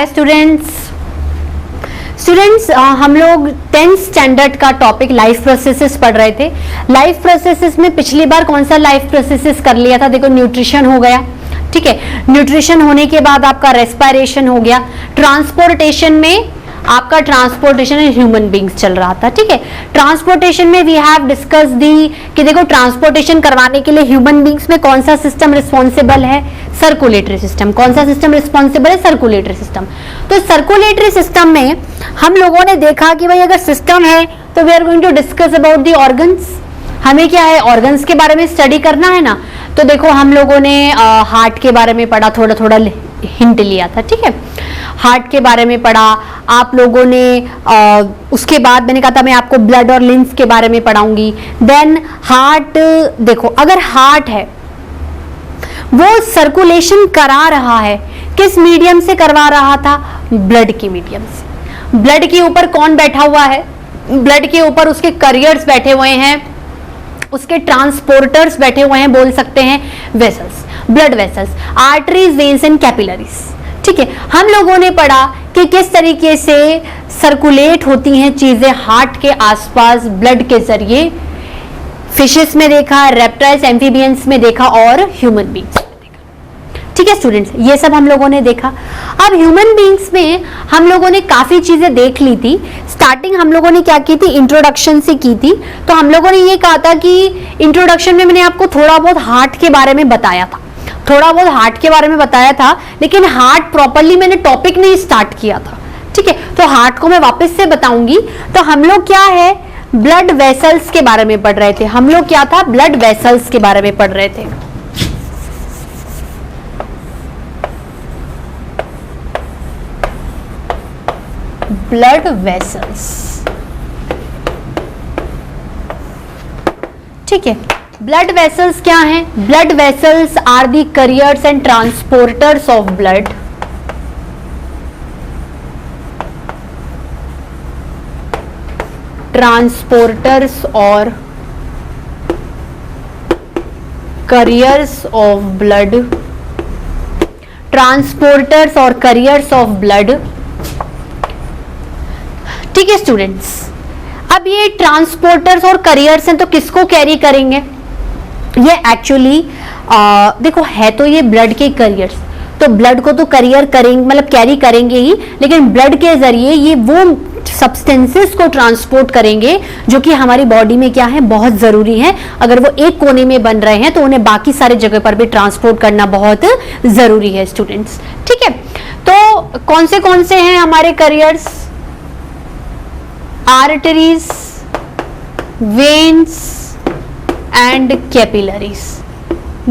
Hi students, हम लोग 10th standard का टॉपिक लाइफ प्रोसेसेस पढ़ रहे थे। लाइफ प्रोसेसेस में पिछली बार कौन सा लाइफ प्रोसेसेस कर लिया था? देखो, न्यूट्रिशन हो गया, ठीक है। न्यूट्रिशन होने के बाद आपका रेस्पिरेशन हो गया। ट्रांसपोर्टेशन में आपका ट्रांसपोर्टेशन ह्यूमन बींग्स चल रहा था, ठीक है। ट्रांसपोर्टेशन में वी हैव डिस्कस दी कि देखो, ट्रांसपोर्टेशन करवाने के लिए ह्यूमन बींग्स में कौन सा सिस्टम रिस्पॉन्सिबल है? Circulatory system. कौन सा सिस्टम रिस्पॉन्सिबल है? Circulatory system. तो सर्कुलेटरी सिस्टम में हम लोगों ने देखा कि भाई अगर सिस्टम है तो we are going to discuss about the organs. हमें क्या है, ऑर्गन्स के बारे में स्टडी करना है ना। तो देखो, हम लोगों ने हार्ट के बारे में पढ़ा, थोड़ा थोड़ा हिंट लिया था, ठीक है। हार्ट के बारे में पढ़ा आप लोगों ने। उसके बाद मैंने कहा था मैं आपको ब्लड और लिम्फ के बारे में पढ़ाऊंगी। देन हार्ट, देखो अगर हार्ट है वो सर्कुलेशन करा रहा है, किस मीडियम से करवा रहा था? ब्लड के मीडियम से। ब्लड के ऊपर कौन बैठा हुआ है? ब्लड के ऊपर उसके करियर्स बैठे हुए हैं, उसके ट्रांसपोर्टर्स बैठे हुए हैं, बोल सकते हैं vessels, blood vessels, arteries, veins and capillaries, ठीक है। हम लोगों ने पढ़ा कि किस तरीके से सर्कुलेट होती हैं चीजें हार्ट के आसपास ब्लड के जरिए। फिशेस में देखा, रेप्टाइल्स, एम्फीबियंस में देखा और ह्यूमन बींग्स में देखा, ठीक है स्टूडेंट्स, ये सब हम लोगों ने देखा। अब ह्यूमन बींग्स में हम लोगों ने काफी चीजें देख ली थी। स्टार्टिंग हम लोगों ने क्या की थी? इंट्रोडक्शन से की थी। तो हम लोगों ने ये कहा था कि इंट्रोडक्शन में मैंने आपको थोड़ा बहुत हार्ट के बारे में बताया था, लेकिन हार्ट प्रॉपरली मैंने टॉपिक नहीं स्टार्ट किया था, ठीक है। तो हार्ट को मैं वापस से बताऊंगी। तो हम लोग क्या है, ब्लड वेसल्स के बारे में पढ़ रहे थे। हम लोग क्या था, ब्लड वेसल्स के बारे में पढ़ रहे थे। ब्लड वेसल्स, ठीक है। ब्लड वेसल्स क्या हैं? Blood vessels are the carriers and transporters of blood. Transporters और कैरियर्स ऑफ ब्लड, ट्रांसपोर्टर्स और कैरियर्स ऑफ ब्लड, ठीक है स्टूडेंट्स। अब ये ट्रांसपोर्टर्स और कैरियर्स हैं तो किसको कैरी करेंगे? ये एक्चुअली देखो, है तो ये ब्लड के कैरियर्स, तो ब्लड को तो कैरियर करेंगे, मतलब कैरी करेंगे ही, लेकिन ब्लड के जरिए ये वो सब्सटेंसेस को ट्रांसपोर्ट करेंगे जो कि हमारी बॉडी में क्या है, बहुत जरूरी है। अगर वो एक कोने में बन रहे हैं तो उन्हें बाकी सारे जगह पर भी ट्रांसपोर्ट करना बहुत जरूरी है स्टूडेंट्स, ठीक है। तो कौन से हैं हमारे carriers? Arteries, veins and capillaries.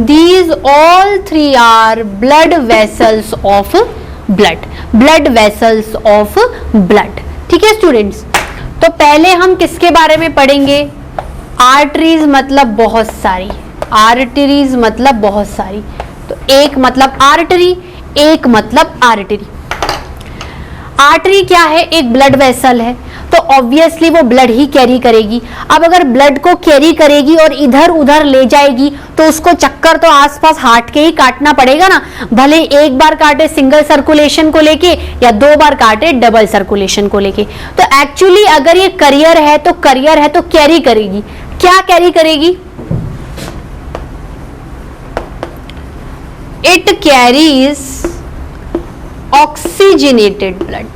These all three are blood vessels of blood. Blood vessels of blood. ठीक है स्टूडेंट्स। तो पहले हम किसके बारे में पढ़ेंगे? आर्टरीज मतलब बहुत सारी, आर्टरीज मतलब बहुत सारी। तो एक मतलब आर्टरी, एक मतलब आर्टरी। आर्टरी क्या है? एक ब्लड वेसल है, तो ऑब्वियसली वो ब्लड ही कैरी करेगी। अब अगर ब्लड को कैरी करेगी और इधर उधर ले जाएगी तो उसको चक्कर तो आसपास हार्ट के ही काटना पड़ेगा ना, भले एक बार काटे सिंगल सर्कुलेशन को लेके या 2 बार काटे डबल सर्कुलेशन को लेके। तो एक्चुअली अगर ये कैरियर है तो कैरी करेगी। क्या कैरी करेगी? It carries oxygenated blood.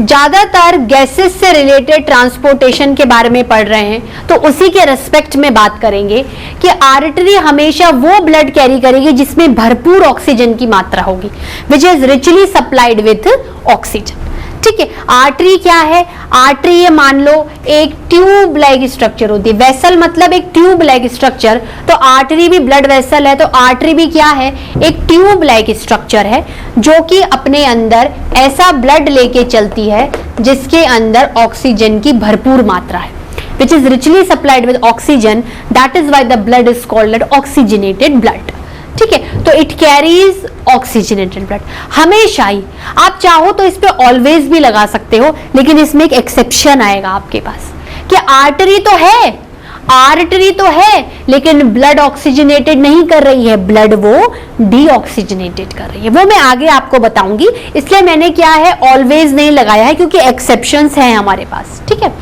ज्यादातर गैसेस से रिलेटेड ट्रांसपोर्टेशन के बारे में पढ़ रहे हैं तो उसी के रेस्पेक्ट में बात करेंगे कि आर्टरी हमेशा वो ब्लड कैरी करेगी जिसमें भरपूर ऑक्सीजन की मात्रा होगी, which is richly supplied with oxygen, ठीक है। आर्टरी क्या है? आर्टरी ये मान लो एक ट्यूब लाइक स्ट्रक्चर होती है। वेसल मतलब एक ट्यूब लाइक स्ट्रक्चर, तो आर्टरी भी ब्लड वेसल है, तो आर्टरी भी क्या है? एक ट्यूब लाइक स्ट्रक्चर है जो कि अपने अंदर ऐसा ब्लड लेके चलती है जिसके अंदर ऑक्सीजन की भरपूर मात्रा है, which is richly supplied with oxygen, that is why the blood is called oxygenated blood, ठीक है। तो इट कैरीज ऑक्सीजनेटेड ब्लड हमेशा ही। आप चाहो तो इस पे ऑलवेज भी लगा सकते हो, लेकिन इसमें एक एक्सेप्शन आएगा आपके पास कि आर्टरी तो है, आर्टरी तो है लेकिन ब्लड ऑक्सीजनेटेड नहीं कर रही है, ब्लड वो डीऑक्सीजनेटेड कर रही है। वो मैं आगे आपको बताऊंगी, इसलिए मैंने क्या है ऑलवेज नहीं लगाया है क्योंकि एक्सेप्शंस हैं हमारे पास, ठीक है।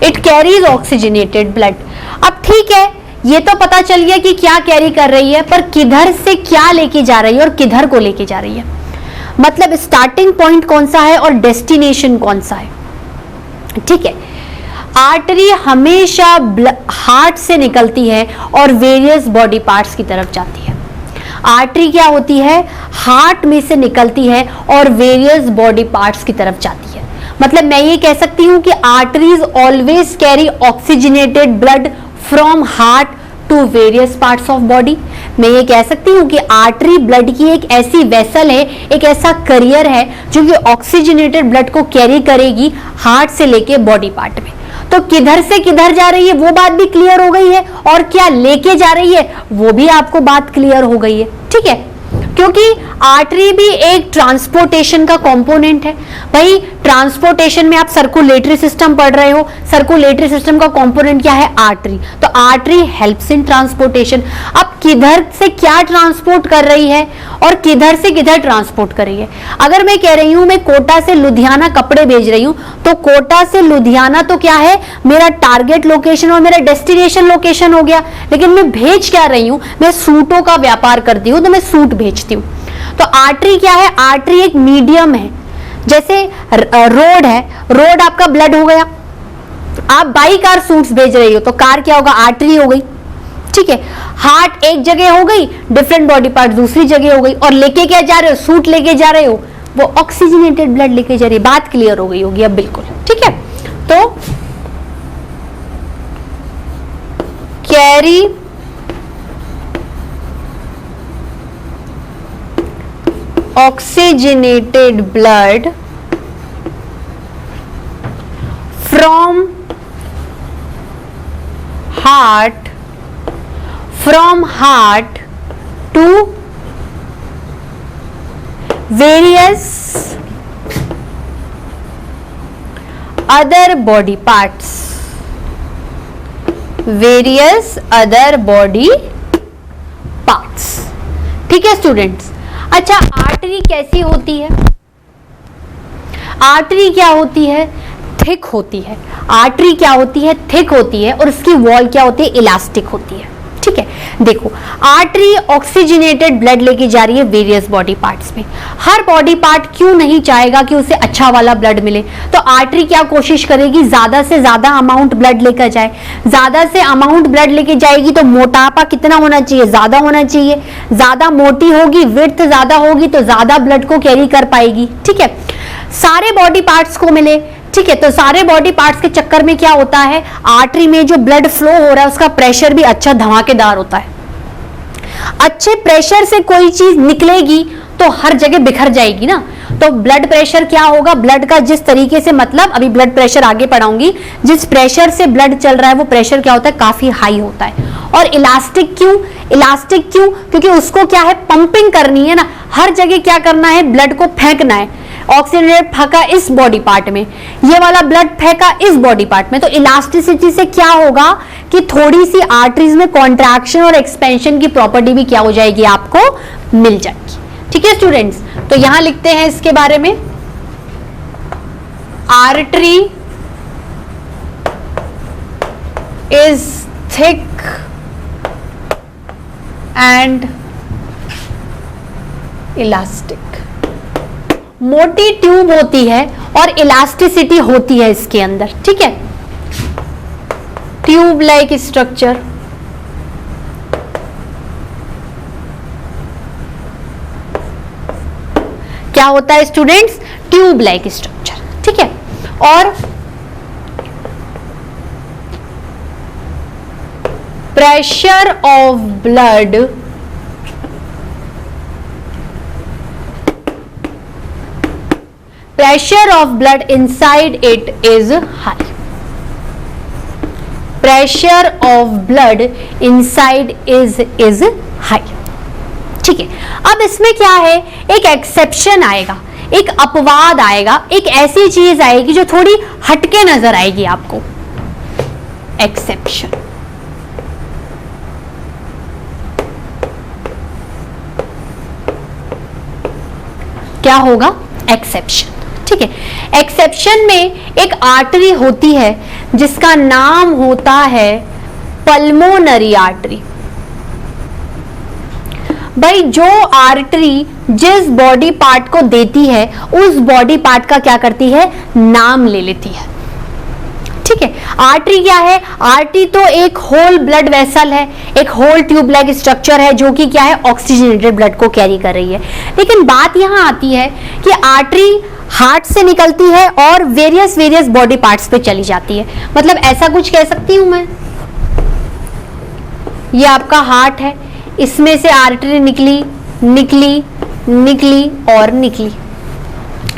It carries oxygenated blood. अब ठीक है, ये तो पता चल गया कि क्या कैरी कर रही है, पर किधर से क्या लेके जा रही है और किधर को लेके जा रही है, मतलब स्टार्टिंग पॉइंट कौन सा है और डेस्टिनेशन कौन सा है, ठीक है। आर्टरी हमेशा हार्ट से निकलती है और वेरियस बॉडी पार्ट्स की तरफ जाती है। आर्टरी क्या होती है, हार्ट में से निकलती है और वेरियस बॉडी पार्ट्स की तरफ जाती है। मतलब मैं ये कह सकती हूं कि arteries always carry oxygenated blood from heart to various parts of body. मैं ये कह सकती हूँ कि आर्टरी ब्लड की एक ऐसी वेसल है, एक ऐसा करियर है जो कि ऑक्सीजनेटेड ब्लड को कैरी करेगी हार्ट से लेके बॉडी पार्ट में। तो किधर से किधर जा रही है वो बात भी क्लियर हो गई है, और क्या लेके जा रही है वो भी आपको बात क्लियर हो गई है, ठीक है। क्योंकि आर्टरी भी एक ट्रांसपोर्टेशन का कंपोनेंट है। भाई ट्रांसपोर्टेशन में आप सर्कुलेटरी सिस्टम पढ़ रहे हो, सर्कुलेटरी सिस्टम का कंपोनेंट क्या है, आर्टरी। तो आर्टरी हेल्प्स इन ट्रांसपोर्टेशन। अब किधर से क्या ट्रांसपोर्ट कर रही है और किधर से किधर ट्रांसपोर्ट कर रही है। अगर मैं कह रही हूं मैं कोटा से लुधियाना कपड़े भेज रही हूं, तो कोटा से लुधियाना तो क्या है, मेरा टारगेट लोकेशन और मेरा डेस्टिनेशन लोकेशन हो गया। लेकिन मैं भेज क्या रही हूं, मैं सूटों का व्यापार करती हूं तो मैं सूट भेजती हूं। तो आर्टरी क्या है, आर्टरी एक मीडियम है। जैसे रोड है, रोड आपका ब्लड हो गया, आप बाई कार सूट्स भेज रही हो तो कार क्या होगा, आर्टरी हो गई, ठीक है। हार्ट एक जगह हो गई, डिफरेंट बॉडी पार्ट दूसरी जगह हो गई, और लेके क्या जा रहे हो, सूट लेके जा रहे हो, वो ऑक्सीजनेटेड ब्लड लेके जा रही है। बात क्लियर हो गई होगी अब बिल्कुल, ठीक है। तो carry oxygenated blood from heart to various other body parts, ठीक है स्टूडेंट्स। अच्छा, आर्टरी कैसी होती है, आर्टरी क्या होती है, थिक होती है। आर्टरी क्या होती है, थिक होती है, और उसकी वॉल क्या होती है, इलास्टिक होती है, ठीक है। देखो, आर्टरी ऑक्सीजनेटेड ब्लड लेके जा रही है वेरियस बॉडी पार्ट्स में। हर बॉडी पार्ट क्यों नहीं चाहेगा कि उसे अच्छा वाला ब्लड मिले, तो आर्टरी क्या कोशिश करेगी, ज्यादा से ज्यादा अमाउंट ब्लड लेकर जाए। ज्यादा से अमाउंट ब्लड लेके जाएगी तो मोटापा कितना होना चाहिए, ज्यादा होना चाहिए। ज्यादा मोटी होगी, विड्थ ज्यादा होगी तो ज्यादा ब्लड को कैरी कर पाएगी, ठीक है। सारे बॉडी पार्ट्स को मिले, ठीक है। तो सारे बॉडी पार्ट्स के चक्कर में क्या होता है, आर्टरी में जो ब्लड फ्लो हो रहा है उसका प्रेशर भी अच्छा धमाकेदार होता है। अच्छे प्रेशर से कोई चीज निकलेगी तो हर जगह बिखर जाएगी ना। तो ब्लड प्रेशर क्या होगा, ब्लड का जिस तरीके से, मतलब अभी ब्लड प्रेशर आगे पढ़ाऊंगी, जिस प्रेशर से ब्लड चल रहा है वो प्रेशर क्या होता है, काफी हाई होता है। और इलास्टिक क्यों, इलास्टिक क्यों, क्योंकि उसको क्या है, पंपिंग करनी है ना, हर जगह क्या करना है, ब्लड को फेंकना है। ऑक्सीजनेटेड फेंका इस बॉडी पार्ट में, ये वाला ब्लड फेंका इस बॉडी पार्ट में, तो इलास्टिसिटी से क्या होगा कि थोड़ी सी आर्टरीज में कॉन्ट्रैक्शन और एक्सपेंशन की प्रॉपर्टी भी क्या हो जाएगी, आपको मिल जाएगी, ठीक है स्टूडेंट्स। तो यहां लिखते हैं इसके बारे में, artery is thick and elastic. मोटी ट्यूब होती है और इलास्टिसिटी होती है इसके अंदर, ठीक है। ट्यूब लाइक स्ट्रक्चर, क्या होता है स्टूडेंट्स, ट्यूब लाइक स्ट्रक्चर, ठीक है। और pressure of blood pressure of blood inside it is high. Pressure of blood inside is high. ठीक है। अब इसमें क्या है, एक एक्सेप्शन आएगा, एक अपवाद आएगा, एक ऐसी चीज आएगी जो थोड़ी हटके नजर आएगी आपको, एक्सेप्शन। क्या होगा? एक्सेप्शन। ठीक है, एक्सेप्शन में एक आर्टरी होती है जिसका नाम होता है पल्मोनरी आर्टरी। भाई जो आर्टरी जिस बॉडी पार्ट को देती है उस बॉडी पार्ट का क्या करती है? नाम ले लेती है। ठीक है, आर्टरी क्या है? आर्टरी तो एक होल ब्लड वेसल है, एक होल ट्यूब लाइक स्ट्रक्चर है जो कि क्या है? ऑक्सीजनेटेड ब्लड को कैरी कर रही है। लेकिन बात यहां आती है कि आर्टरी हार्ट से निकलती है और वेरियस बॉडी पार्ट्स पे चली जाती है। मतलब ऐसा कुछ कह सकती हूं मैं, ये आपका हार्ट है, इसमें से आर्टरी निकली निकली निकली और निकली,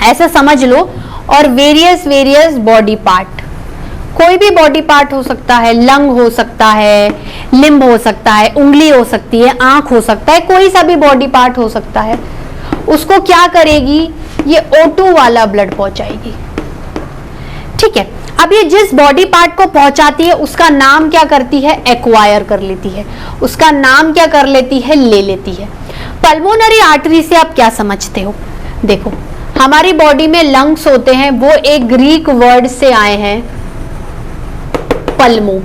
ऐसा समझ लो। और वेरियस बॉडी पार्ट, कोई भी बॉडी पार्ट हो सकता है, लंग हो सकता है, लिम्ब हो सकता है, उंगली हो सकती है, आंख हो सकता है, कोई सा भी बॉडी पार्ट हो सकता है, उसको क्या करेगी? ये O2 वाला ब्लड पहुंचाएगी। ठीक है, अब ये जिस बॉडी पार्ट को पहुंचाती है उसका नाम क्या करती है? एक्वायर कर लेती है, उसका नाम क्या कर लेती है? ले लेती है। पल्मोनरी आर्टरी से आप क्या समझते हो? देखो, हमारी बॉडी में लंग्स होते हैं, वो एक ग्रीक वर्ड से आए हैं, पल्मो।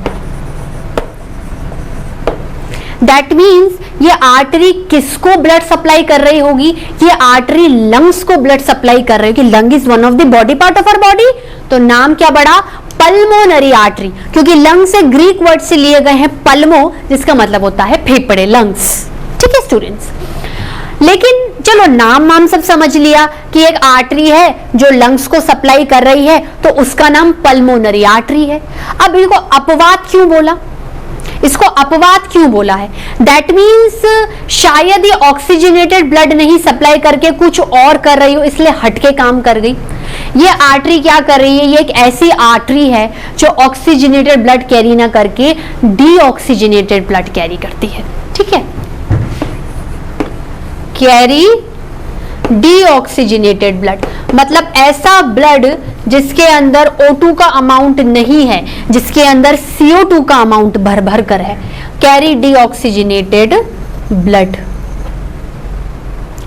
दैट मीन्स ये आर्टरी किसको ब्लड सप्लाई कर रही होगी? ये आर्टरी लंग्स को ब्लड सप्लाई कर रही होगी। Lung is one of the body part of our body, तो नाम क्या बढ़ा? पल्मोनरी आर्टरी, क्योंकि लंग से ग्रीक वर्ड से लिए गए हैं पल्मो, जिसका मतलब होता है फेफड़े, लंग्स। ठीक है स्टूडेंट्स, लेकिन चलो नाम सब समझ लिया कि एक आर्टरी है जो लंग्स को सप्लाई कर रही है, तो उसका नाम पल्मोनरी आर्टरी है। अब इनको अपवाद क्यों बोला? इसको अपवाद क्यों बोला है? दैट मीन्स शायद ये ऑक्सीजनेटेड ब्लड नहीं सप्लाई करके कुछ और कर रही हो, इसलिए हटके काम कर गई। ये आर्टरी क्या कर रही है? ये एक ऐसी आर्टरी है जो ऑक्सीजनेटेड ब्लड कैरी ना करके डीऑक्सीजनेटेड ब्लड कैरी करती है। ठीक है, कैरी डीऑक्सीजनेटेड ब्लड, मतलब ऐसा ब्लड जिसके अंदर O2 का अमाउंट नहीं है, जिसके अंदर CO2 का अमाउंट भर भर कर है। Carry deoxygenated blood.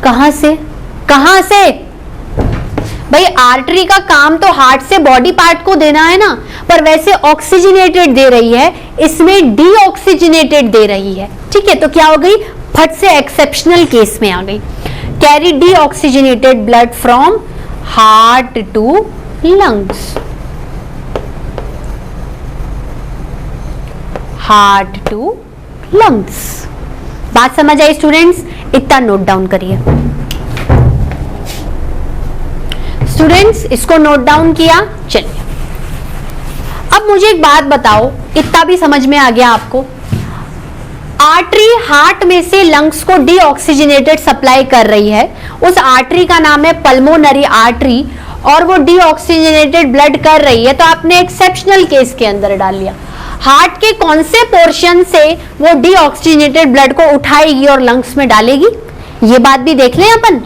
कहां से? कहां से? भाई आर्टरी का काम तो हार्ट से बॉडी पार्ट को देना है ना, पर वैसे ऑक्सीजनेटेड दे रही है, इसमें डीऑक्सीजनेटेड दे रही है। ठीक है, तो क्या हो गई? फट से एक्सेप्शनल केस में आ गई। Carry deoxygenated blood from heart to lungs, heart to lungs. बात समझ आई स्टूडेंट्स? इतना नोट डाउन करिए स्टूडेंट्स, इसको नोट डाउन किया? चलिए अब मुझे एक बात बताओ, इतना भी समझ में आ गया आपको? आर्टरी हार्ट में से लंग्स को डीऑक्सीजनेटेड सप्लाई कर रही है, उस आर्टरी का नाम है पल्मोनरी आर्टरी, और वो डीऑक्सीजनेटेड ब्लड कर रही है, तो आपने एक्सेप्शनल केस के अंदर डाल लिया। हार्ट के कौन से पोर्शन से वो डीऑक्सीजनेटेड ब्लड को उठाएगी और लंग्स में डालेगी? ये बात भी देख लें अपन।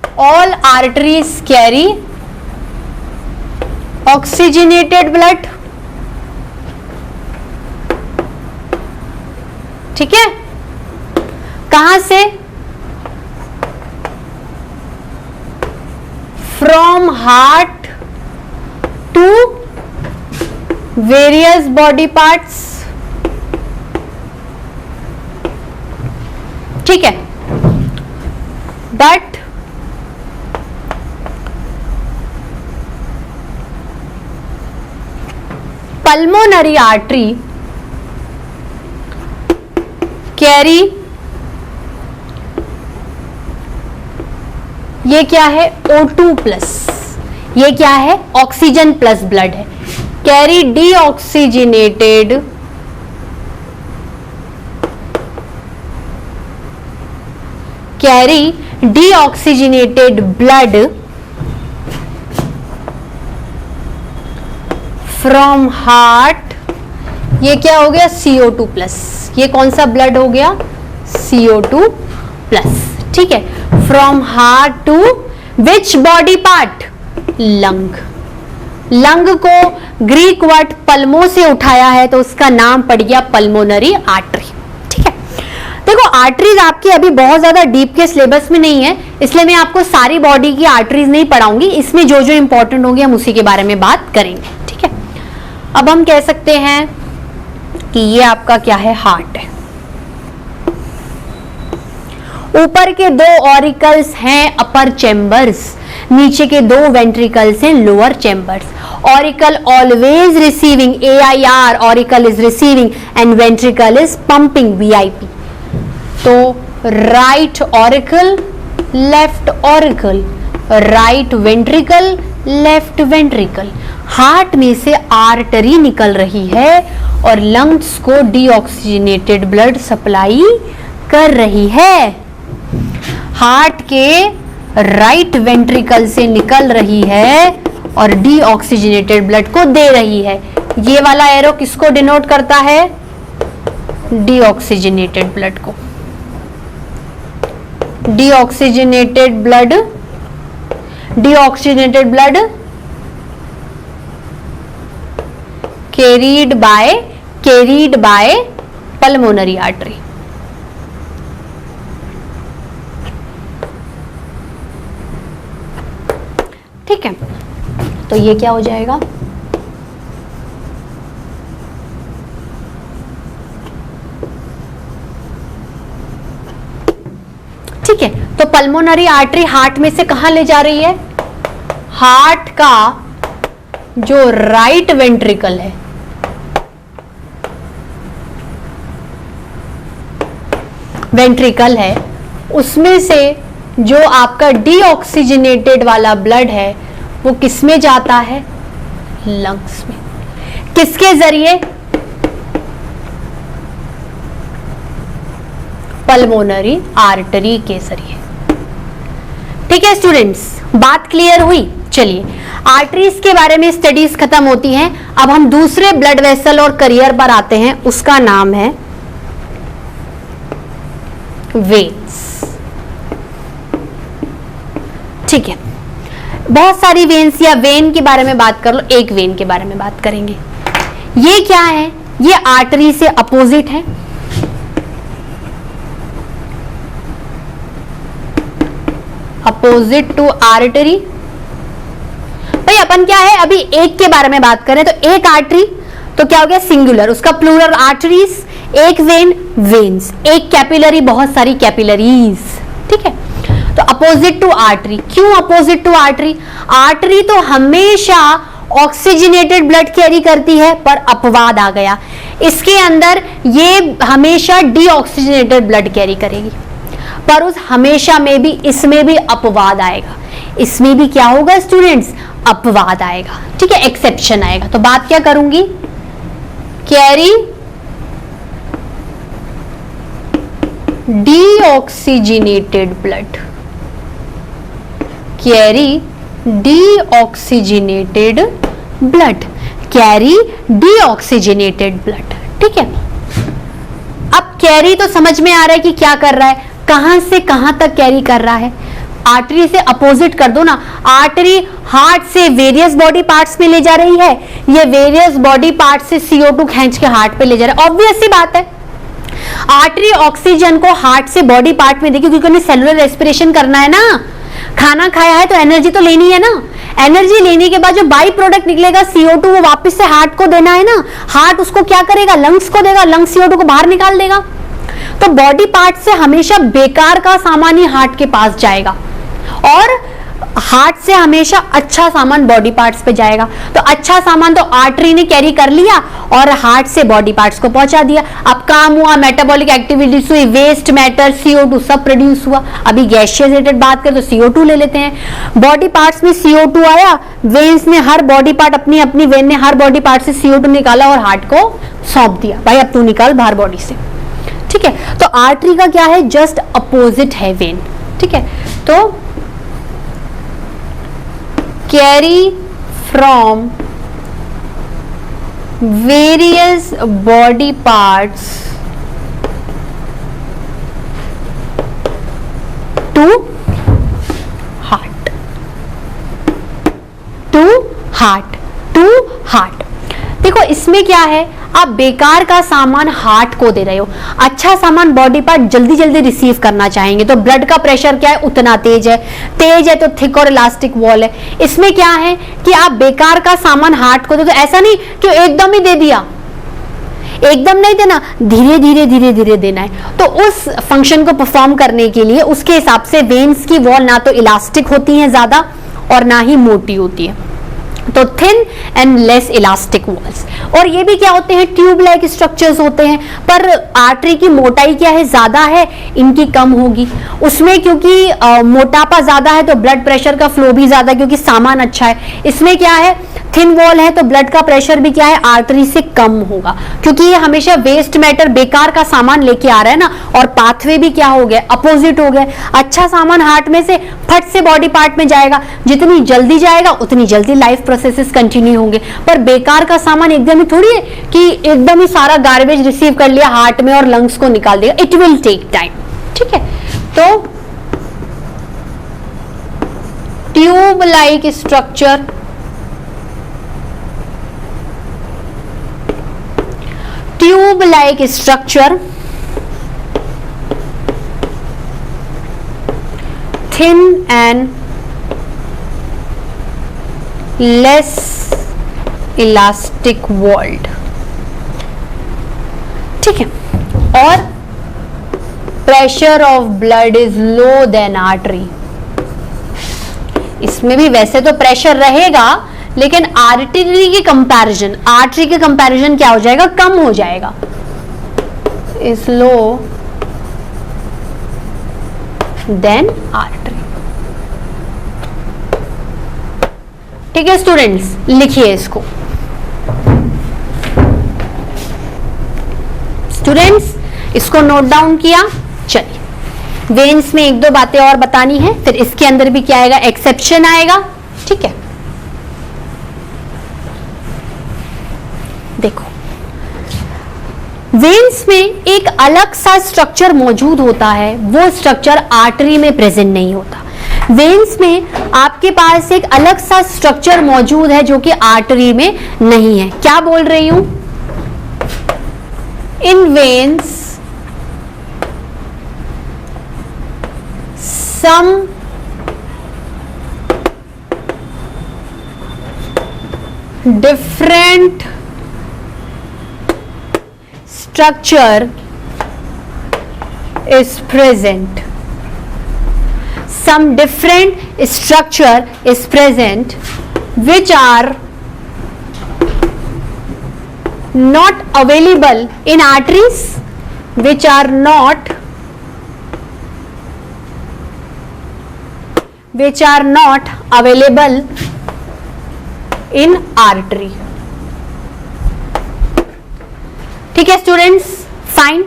all arteries carry oxygenated blood। ठीक है, कहां से? From heart to various body parts. ठीक है, बट पल्मोनरी आर्टरी कैरी, ये क्या है? O2 प्लस, ये क्या है? ऑक्सीजन प्लस ब्लड है। Carry deoxygenated carry deoxygenated blood from heart. ये क्या हो गया? CO2 plus. ये कौन सा ब्लड हो गया? CO2 plus. ठीक है, from heart to which body part? Lung. Lung को ग्रीक वर्ड पल्मो से उठाया है, तो उसका नाम पड़ गया पल्मोनरी आर्टरी। ठीक देखो आर्टरीज आपकी अभी बहुत ज्यादा डीप के सिलेबस में नहीं है, इसलिए मैं आपको सारी बॉडी की आर्टरीज नहीं पढ़ाऊंगी, इसमें जो जो इंपॉर्टेंट होंगे हम उसी के बारे में बात करेंगे, ठीक है। अब हम कह सकते हैं कि ये आपका क्या है, हार्ट है। ऊपर के दो ऑरिकल्स हैं अपर चेंबर्स, नीचे के दो वेंट्रिकल्स हैं lower chambers. Auricle always receiving, AIR auricle is receiving and ventricle is pumping, VIP। तो right auricle, left auricle, right ventricle, left ventricle. Heart में से आर्टरी निकल रही है और लंग्स को डीऑक्सीजनेटेड ब्लड सप्लाई कर रही है। हार्ट के राइट वेंट्रिकल से निकल रही है और डीऑक्सीजनेटेड ब्लड को दे रही है। ये वाला एरो किसको डिनोट करता है, डीऑक्सीजनेटेड ब्लड को। Deoxygenated blood, deoxygenated blood carried bye pulmonary artery. ठीक है, तो ये क्या हो जाएगा, ठीक है। तो पल्मोनरी आर्टरी हार्ट में से कहां ले जा रही है, हार्ट का जो राइट वेंट्रिकल है, वेंट्रिकल है, उसमें से जो आपका डीऑक्सीजनेटेड वाला ब्लड है वो किस में जाता है, लंग्स में। किसके जरिए, पल्मोनरी आर्टरी के जरिए। ठीक है स्टूडेंट्स, बात क्लियर हुई। चलिए, आर्टरीज के बारे में स्टडीज खत्म होती हैं। अब हम दूसरे ब्लड वेसल और करियर पर आते हैं, उसका नाम है वेन्स। ठीक है, बहुत सारी वेन्स या वेन के बारे में बात कर लो, एक वेन के बारे में बात करेंगे। ये क्या है, ये आर्टरी से अपोजिट है। Opposite to artery. भाई अपन क्या है, अभी एक के बारे में बात करें तो एक आर्टरी तो क्या हो गया, सिंगुलर, उसका प्लूरल आर्टरीज, एक वेन वेन्स, एक कैपिलरी बहुत सारी कैपिलरीज। ठीक है, तो अपोजिट टू आर्टरी। क्यों अपोजिट टू आर्टरी, आर्टरी तो हमेशा ऑक्सीजनेटेड ब्लड कैरी करती है, पर अपवाद आ गया, इसके अंदर ये हमेशा डीऑक्सीजनेटेड ब्लड कैरी करेगी, पर उस हमेशा में भी इसमें भी अपवाद आएगा। इसमें भी क्या होगा स्टूडेंट्स, अपवाद आएगा। ठीक है, एक्सेप्शन आएगा। तो बात क्या करूंगी, carry deoxygenated blood, carry deoxygenated blood, carry deoxygenated blood. ठीक है, अब कैरी तो समझ में आ रहा है कि क्या कर रहा है, कहां से कहां तक कैरी कर रहा है। आर्टरी से अपोजिट कर दो ना, आर्टरी हार्ट से वेरियस बॉडी पार्ट्स में ले जा रही है, ये वेरियस बॉडी पार्ट से CO2 खींच के हार्ट पे ले जा रहा है। ऑब्वियस सी बात है, आर्टरी ऑक्सीजन को हार्ट से बॉडी पार्ट में देगी, क्योंकि उन्हें सेलुलर रेस्पिरेशन करना है ना, खाना खाया है तो एनर्जी तो लेनी है ना। एनर्जी लेने के बाद जो बाई प्रोडक्ट निकलेगा CO2, वो वापस से हार्ट को देना है ना। हार्ट उसको क्या करेगा, लंग्स को देगा, लंग्स CO2 को बाहर निकाल देगा। तो बॉडी पार्ट से हमेशा बेकार का सामान ही हार्ट के पास जाएगा और हार्ट से हमेशा अच्छा सामान बॉडी पार्ट्स पे जाएगा। तो अच्छा सामान तो आर्टरी ने कैरी कर लिया और हार्ट से बॉडी पार्ट्स को पहुंचा दिया। अब काम हुआ, मेटाबॉलिक एक्टिविटीज हुई, वेस्ट मैटर CO2 सब प्रोड्यूस हुआ। अभी गैसियस रिलेटेड बात करें तो CO2 ले लेते हैं। बॉडी पार्ट्स में CO2 आया, वेन्स ने हर बॉडी पार्ट अपनी अपनी वेन ने हर बॉडी पार्ट से CO2 निकाला और हार्ट को सौंप दिया, भाई अब तू निकाल बाहर बॉडी से। ठीक है, तो आर्टरी का क्या है, जस्ट अपोजिट है वेन। ठीक है, तो carry from various body parts to heart, to heart, to heart। देखो इसमें क्या है, आप बेकार का सामान हार्ट को दे रहे हो, अच्छा सामान बॉडी पार्ट जल्दी जल्दी रिसीव करना चाहेंगे, तो ब्लड का प्रेशर क्या है, उतना तेज है तो थिक और इलास्टिक वॉल है। इसमें क्या है कि आप बेकार का सामान हार्ट को दे, तो ऐसा नहीं कि एकदम ही दे दिया, एकदम नहीं देना, धीरे धीरे धीरे धीरे देना है। तो उस फंक्शन को परफॉर्म करने के लिए उसके हिसाब से वेन्स की वॉल ना तो इलास्टिक होती है ज्यादा और ना ही मोटी होती है, तो thin and less elastic walls. और ये भी क्या होते हैं, ट्यूब लाइक स्ट्रक्चर्स होते हैं, पर आर्टरी की मोटाई क्या है, ज्यादा है, इनकी कम होगी। उसमें क्योंकि मोटापा ज्यादा है तो ब्लड प्रेशर का फ्लो भी ज्यादा, क्योंकि सामान अच्छा है। इसमें क्या है, थिन वॉल है तो ब्लड का प्रेशर भी क्या है, आर्टरी से कम होगा, क्योंकि ये हमेशा वेस्ट मैटर बेकार का सामान लेके आ रहा है ना, और पाथवे भी क्या हो गया, अपोजिट हो गया। अच्छा सामान हार्ट में से फट से बॉडी पार्ट में जाएगा, जितनी जल्दी जाएगा उतनी जल्दी लाइफ प्रोसेसेस कंटिन्यू होंगे। पर बेकार का सामान एकदम ही थोड़ी है कि एकदम ही सारा गार्बेज रिसीव कर लिया हार्ट में और लंग्स को निकाल देगा, इट विल टेक टाइम। ठीक है, तो tube like structure, tube like structure, thin and less elastic walled. ठीक है, और pressure of blood is low than artery. इसमें भी वैसे तो प्रेशर रहेगा, लेकिन आर्टरी के कंपैरिजन, आर्टरी के कंपैरिजन क्या हो जाएगा, कम हो जाएगा, इज लो देन आर्टरी। ठीक है स्टूडेंट्स, लिखिए इसको। स्टूडेंट्स इसको नोट डाउन किया। चलिए, वेन्स में एक दो बातें और बतानी है, फिर इसके अंदर भी क्या आएगा, एक्सेप्शन आएगा। ठीक है, देखो वेन्स में एक अलग सा स्ट्रक्चर मौजूद होता है, वो स्ट्रक्चर आर्टरी में प्रेजेंट नहीं होता। वेन्स में आपके पास एक अलग सा स्ट्रक्चर मौजूद है जो कि आर्टरी में नहीं है। क्या बोल रही हूं, in veins some different structure is present. Some different structure is present which are not available in arteries, which are not available in artery. ठीक है स्टूडेंट्स, फाइन।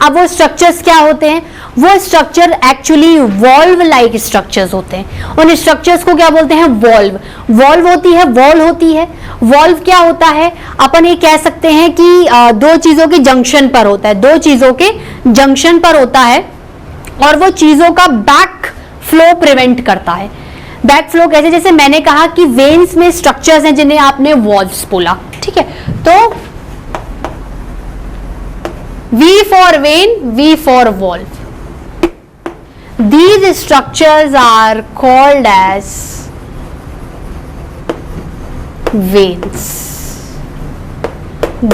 अब वो स्ट्रक्चर्स क्या होते हैं, वो structure actually valve like structures होते हैं। उन स्ट्रक्चर्स को क्या बोलते हैं, वॉल्व। वॉल्व होती है, वॉल होती है। वॉल्व क्या होता है, अपन ये कह सकते हैं कि दो चीजों के जंक्शन पर होता है, दो चीजों के जंक्शन पर होता है, और वो चीजों का बैक फ्लो प्रिवेंट करता है। बैक फ्लो कैसे, जैसे मैंने कहा कि वेन्स में स्ट्रक्चर्स हैं जिन्हें आपने वॉल्व्स बोला। ठीक है, तो V for vein, V for valve. These structures are called as veins.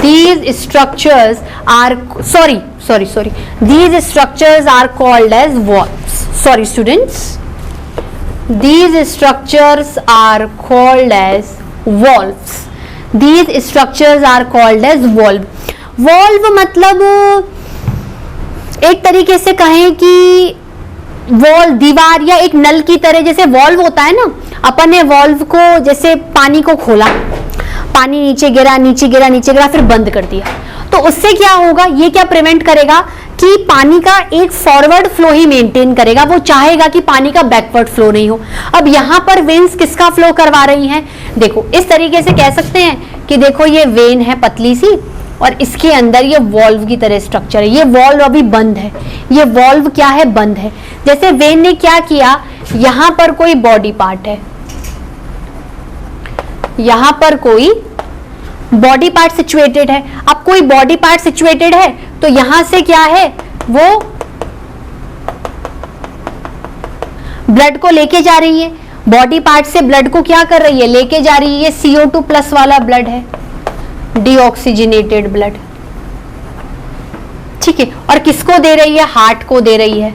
These structures are These structures are called as valves. Sorry students. These structures are called as valves. These structures are called as valve. Valve मतलब एक तरीके से कहें कि wall, दीवार या एक नल की तरह। जैसे वॉल्व होता है ना, अपन ने वॉल्व को, जैसे पानी को खोला, पानी नीचे गिरा नीचे गिरा नीचे गिरा, फिर बंद कर दिया, तो उससे क्या होगा, ये क्या प्रिवेंट करेगा कि पानी का एक फॉरवर्ड फ्लो ही मेंटेन करेगा, वो चाहेगा कि पानी का बैकवर्ड फ्लो नहीं हो। अब यहाँ पर वेन्स किसका फ्लो करवा रही हैं, देखो इस तरीके से कह सकते हैं कि देखो ये वेन है पतली सी, और इसके अंदर ये वॉल्व की तरह स्ट्रक्चर है। ये वॉल्व अभी बंद है, ये वॉल्व क्या है, बंद है। जैसे वेन ने क्या किया, यहां पर कोई बॉडी पार्ट है, यहां पर कोई बॉडी पार्ट सिचुएटेड है। अब कोई बॉडी पार्ट सिचुएटेड है तो यहां से क्या है, वो ब्लड को लेके जा रही है, बॉडी पार्ट से ब्लड को क्या कर रही है, लेके जा रही है। ये CO2 प्लस वाला ब्लड है, डीऑक्सीजनेटेड ब्लड, ठीक है। और किसको दे रही है, हार्ट को दे रही है।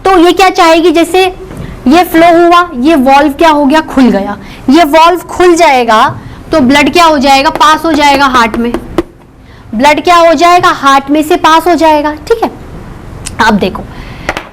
तो ये क्या चाहेगी, जैसे ये फ्लो हुआ, ये वॉल्व क्या हो गया, खुल गया। ये वॉल्व खुल जाएगा तो ब्लड क्या हो जाएगा, पास हो जाएगा हार्ट में। ब्लड क्या हो जाएगा, हार्ट में से पास हो जाएगा, ठीक है। अब देखो,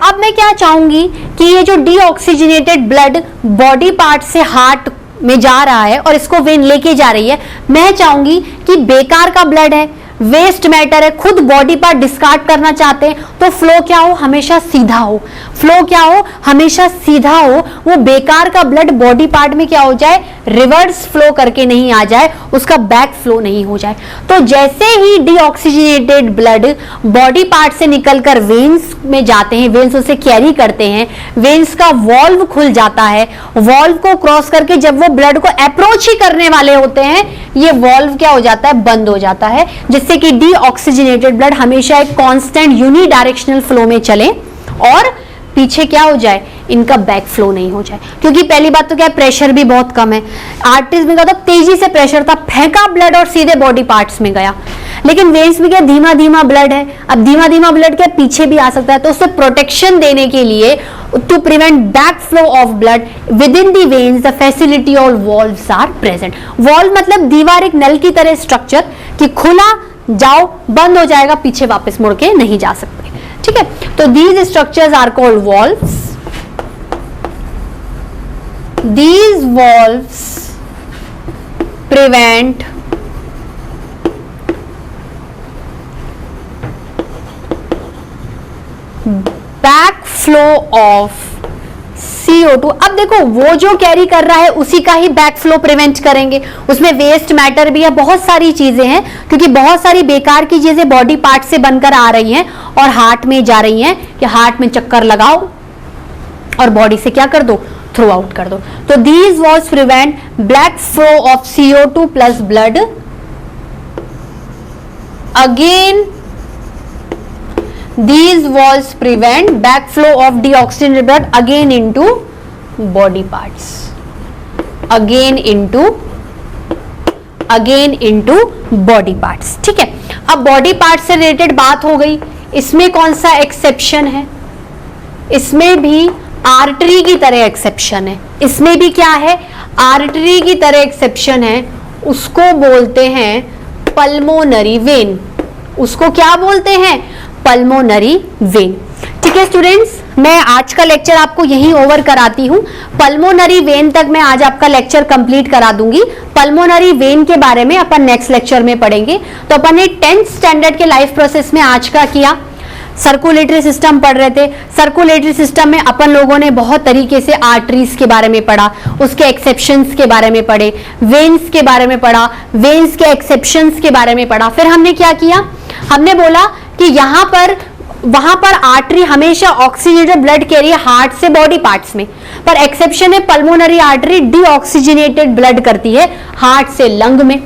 अब मैं क्या चाहूंगी कि ये जो डीऑक्सीजनेटेड ब्लड बॉडी पार्ट से हार्ट में जा रहा है और इसको वेन लेके जा रही है, मैं चाहूंगी कि बेकार का ब्लड है, वेस्ट मैटर है, खुद बॉडी पार्ट डिस्कार्ड करना चाहते हैं, तो फ्लो क्या हो, हमेशा सीधा हो। फ्लो क्या हो, हमेशा सीधा हो। वो बेकार का ब्लड बॉडी पार्ट में क्या हो जाए, रिवर्स फ्लो करके नहीं आ जाए, उसका बैक फ्लो नहीं हो जाए। तो जैसे ही डीऑक्सीजनेटेड ब्लड बॉडी पार्ट से निकलकर वेन्स में जाते हैं, वेन्स उसे कैरी करते हैं, वेन्स का वॉल्व खुल जाता है, वॉल्व को क्रॉस करके जब वो ब्लड को अप्रोच ही करने वाले होते हैं, ये वॉल्व क्या हो जाता है, बंद हो जाता है, जिससे कि डीऑक्सीजनेटेड ब्लड हमेशा एक कांस्टेंट यूनिडायरेक्शनल फ्लो में चले और पीछे क्या हो जाए, इनका बैक फ्लो नहीं हो जाए। क्योंकि पहली बात तो क्या है, प्रेशर भी बहुत कम है। आर्टरीज में क्या था, तेजी से प्रेशर था, फेंका ब्लड और सीधे बॉडी पार्ट्स में गया। लेकिन वेन्स में क्या, धीमा धीमा ब्लड है। अब धीमा धीमा ब्लड क्या पीछे भी आ सकता है, तो उससे प्रोटेक्शन देने के लिए, to prevent back flow of blood within the veins, the facility all valves are present. Valve मतलब दीवार, एक नल की तरह स्ट्रक्चर कि खुला जाओ, बंद हो जाएगा, पीछे वापस मुड़ के नहीं जा सकते, ठीक है। तो these structures are called valves. These valves prevent back flow of CO2। अब देखो, वो जो कैरी कर रहा है उसी का ही बैक फ्लो प्रिवेंट करेंगे। उसमें वेस्ट मैटर भी है, बहुत सारी चीजें हैं, क्योंकि बहुत सारी बेकार की चीजें बॉडी पार्ट से बनकर आ रही हैं और हार्ट में जा रही हैं कि हार्ट में चक्कर लगाओ और बॉडी से क्या कर दो, थ्रो आउट कर दो। तो these valves prevent back flow of CO2 plus blood again. These valves prevent backflow of deoxygenated blood again into body parts, again into body parts, ठीक है। अब बॉडी पार्ट से रिलेटेड बात हो गई। इसमें कौन सा एक्सेप्शन है, इसमें भी आर्टरी की तरह एक्सेप्शन है। इसमें भी क्या है, आर्टरी की तरह एक्सेप्शन है। उसको बोलते हैं पल्मोनरी वेन। उसको क्या बोलते हैं, पल्मोनरी वेन, ठीक है स्टूडेंट्स। मैं आज का लेक्चर आपको यहीं ओवर कराती हूं। पल्मोनरी वेन तक मैं आज आपका लेक्चर कंप्लीट करा दूंगी। पल्मोनरी वेन के बारे में अपन नेक्स्ट लेक्चर में पढ़ेंगे। तो अपन ने 10th स्टैंडर्ड के लाइफ प्रोसेस में आज का किया, सर्कुलेटरी सिस्टम पढ़ रहे थे। सर्कुलेटरी सिस्टम में अपन लोगों ने बहुत तरीके से आर्टरीज के बारे में पढ़ा, उसके एक्सेप्शंस के बारे में पढ़े, वेन्स के बारे में पढ़ा, वेन्स के एक्सेप्शंस के बारे में पढ़ा। फिर हमने क्या किया, हमने बोला कि यहां पर वहां पर आर्टरी हमेशा ऑक्सीजनेटेड ब्लड कैरी हार्ट से बॉडी पार्ट्स में, पर एक्सेप्शन है पल्मोनरी आर्टरी डीऑक्सीजनेटेड ब्लड करती है हार्ट से लंग में,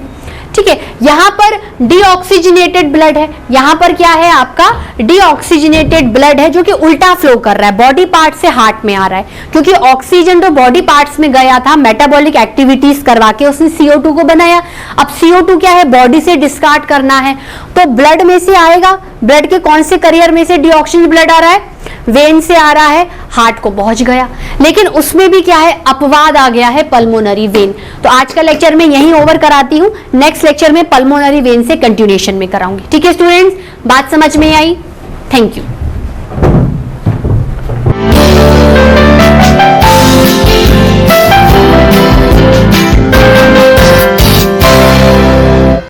ठीक है। यहां पर डीऑक्सीजनेटेड ब्लड है, यहां पर क्या है आपका डीऑक्सीजनेटेड ब्लड है जो कि उल्टा फ्लो कर रहा है, बॉडी पार्ट से हार्ट में आ रहा है, क्योंकि ऑक्सीजन तो बॉडी पार्ट्स में गया था, मेटाबॉलिक एक्टिविटीज करवा के उसने CO2 को बनाया। अब CO2 क्या है, बॉडी से डिस्कार्ड करना है, तो ब्लड में से आएगा। ब्लड के कौन से करियर में से डीऑक्सीजन ब्लड आ रहा है, वेन से आ रहा है, हार्ट को पहुंच गया। लेकिन उसमें भी क्या है, अपवाद आ गया है, पल्मोनरी वेन। तो आज का लेक्चर में यहीं ओवर कराती हूं, नेक्स्ट लेक्चर में पल्मोनरी वेन से कंटिन्यूएशन में कराऊंगी, ठीक है स्टूडेंट्स। बात समझ में आई? Thank you.